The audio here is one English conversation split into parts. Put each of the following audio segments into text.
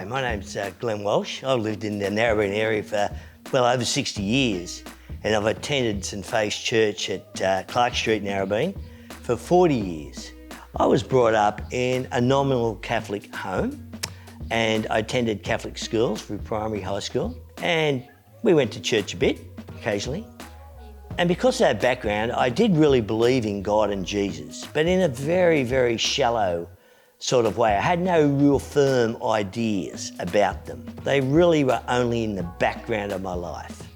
Hi, my name's Glenn Walsh. I've lived in the Narrabeen area for well over 60 years, and I've attended St Faith's Church at Clark Street, Narrabeen, for 40 years. I was brought up in a nominal Catholic home, and I attended Catholic schools through primary, high school, and we went to church a bit, occasionally. And because of that background, I did really believe in God and Jesus, but in a very, very shallow sort of way. I had no real firm ideas about them. They really were only in the background of my life.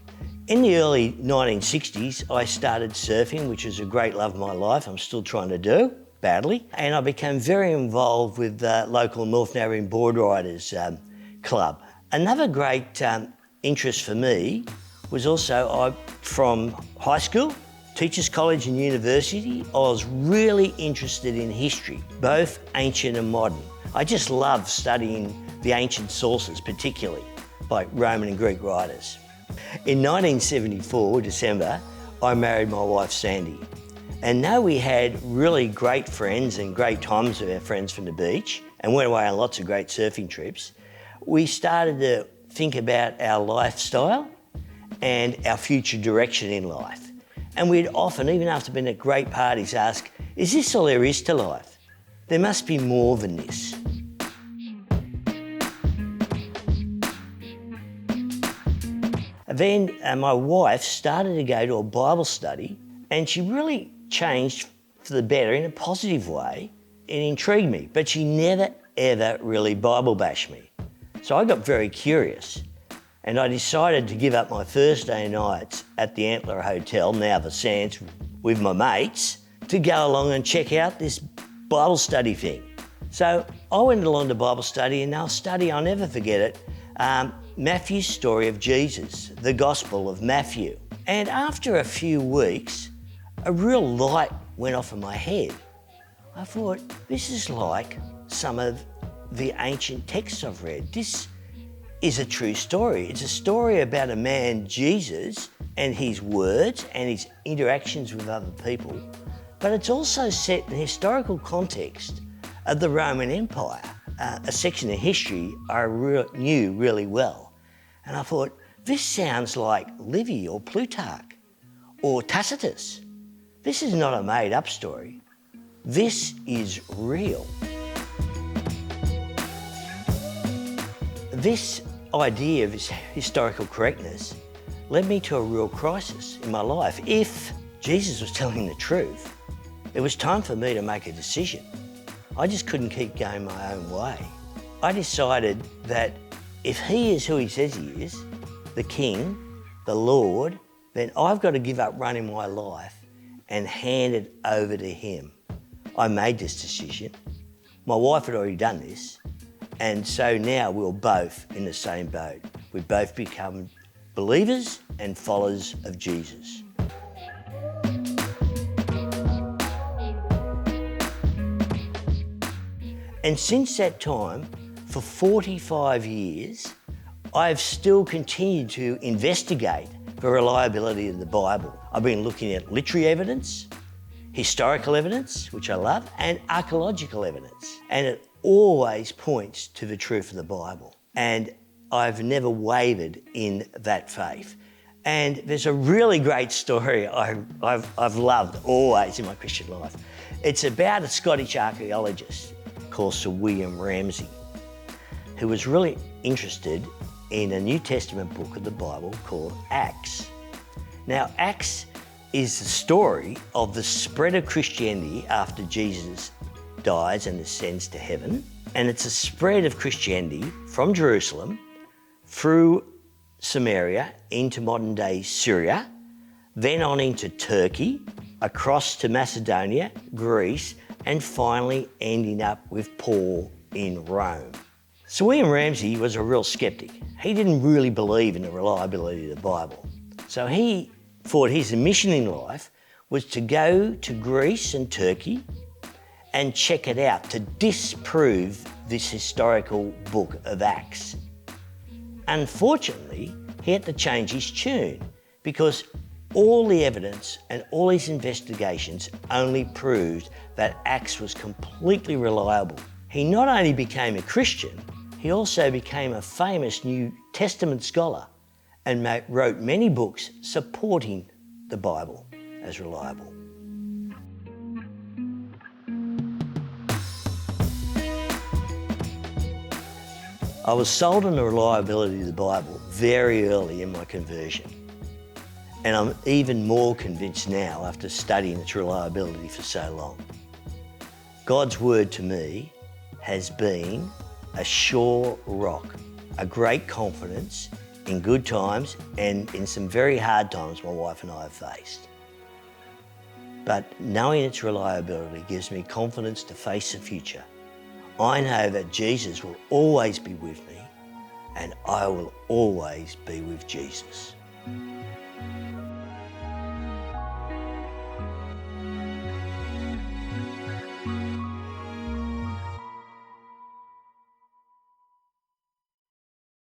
In the early 1960s, I started surfing, which is a great love of my life. I'm still trying to do, badly. And I became very involved with the local North Narrabeen Board Riders Club. Another great interest for me was also from high school, Teachers College and University, I was really interested in history, both ancient and modern. I just love studying the ancient sources, particularly like Roman and Greek writers. In 1974, December, I married my wife, Sandy. And though we had really great friends and great times with our friends from the beach and went away on lots of great surfing trips, we started to think about our lifestyle and our future direction in life. And we'd often, even after being at great parties, ask, is this all there is to life? There must be more than this. Then my wife started to go to a Bible study, and she really changed for the better in a positive way. It intrigued me, but she never, ever really Bible bashed me. So I got very curious. And I decided to give up my Thursday nights at the Antler Hotel, now the Sands, with my mates, to go along and check out this Bible study thing. So I went along to Bible study, and I'll never forget it, Matthew's story of Jesus, the Gospel of Matthew. And after a few weeks, a real light went off in my head. I thought, this is like some of the ancient texts I've read. This is a true story. It's a story about a man, Jesus, and his words and his interactions with other people, but it's also set in the historical context of the Roman Empire, a section of history I knew really well. And I thought, this sounds like Livy or Plutarch or Tacitus. This is not a made-up story. This is real. This idea of historical correctness led me to a real crisis in my life. If Jesus was telling the truth, it was time for me to make a decision. I just couldn't keep going my own way. I decided that if he is who he says he is, the King, the Lord, then I've got to give up running my life and hand it over to him. I made this decision. My wife had already done this. And so now we're both in the same boat. We've both become believers and followers of Jesus. And since that time, for 45 years, I've still continued to investigate the reliability of the Bible. I've been looking at literary evidence, historical evidence, which I love, and archaeological evidence. And it always points to the truth of the Bible. And I've never wavered in that faith. And there's a really great story I've loved always in my Christian life. It's about a Scottish archaeologist called Sir William Ramsay, who was really interested in a New Testament book of the Bible called Acts. Now, Acts is the story of the spread of Christianity after Jesus dies and ascends to heaven. And it's a spread of Christianity from Jerusalem through Samaria into modern day Syria, then on into Turkey, across to Macedonia, Greece, and finally ending up with Paul in Rome. Sir William Ramsay was a real skeptic. He didn't really believe in the reliability of the Bible. So he thought his mission in life was to go to Greece and Turkey and check it out, to disprove this historical book of Acts. Unfortunately, he had to change his tune because all the evidence and all his investigations only proved that Acts was completely reliable. He not only became a Christian, He also became a famous New Testament scholar and wrote many books supporting the Bible as reliable. I was sold on the reliability of the Bible very early in my conversion. And I'm even more convinced now after studying its reliability for so long. God's word to me has been a sure rock, a great confidence in good times and in some very hard times my wife and I have faced. But knowing its reliability gives me confidence to face the future. I know that Jesus will always be with me, and I will always be with Jesus.